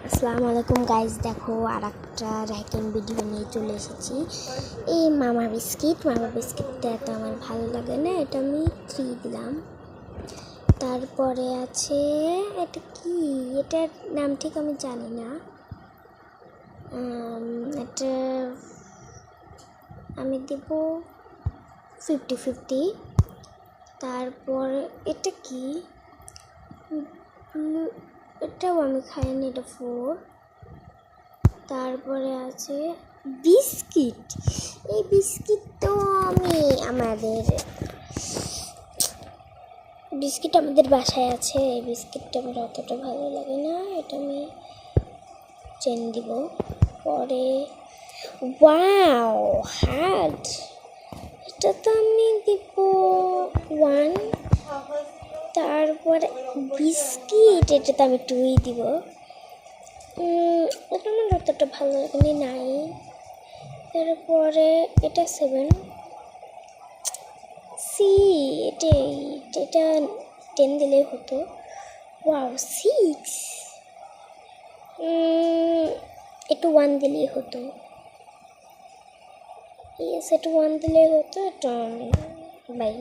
আসসালামু আলাইকুম গাইজ, দেখো আর একটা র্যাকিং ভিডিও নিয়ে চলে এসেছি। এই মামা বিস্কিটটা তো আমার ভালো লাগে না, এটা আমি 3 দিলাম। তারপরে আছে এটা কি, এটার নাম ঠিক আমি জানি না, এটা আমি দেব 50-50। তারপরে এটা কি, এটাও আমি খাইনি, এটা 4। তারপরে আছে বিস্কিট, এই বিস্কিট তো আমাদের বাসায় আছে। এই বিস্কিটটা আমার অতটা ভালো লাগে না, এটা আমি চেন দিব। পরে ওয়াও হার্ড, এটা তো আমি দিব 1। তারপরে বিস্কিট, এটা তো আমি 2 দিব। এটা আমার অতটা ভালো লাগেনি, নাই। তারপরে এটা 7। এটা 10 দিলেই হতো। ওয়াও 6, একটু 1 দিলেই হতো। ইয়েস, একটু 1 দিলেই হতো। এটা বাই।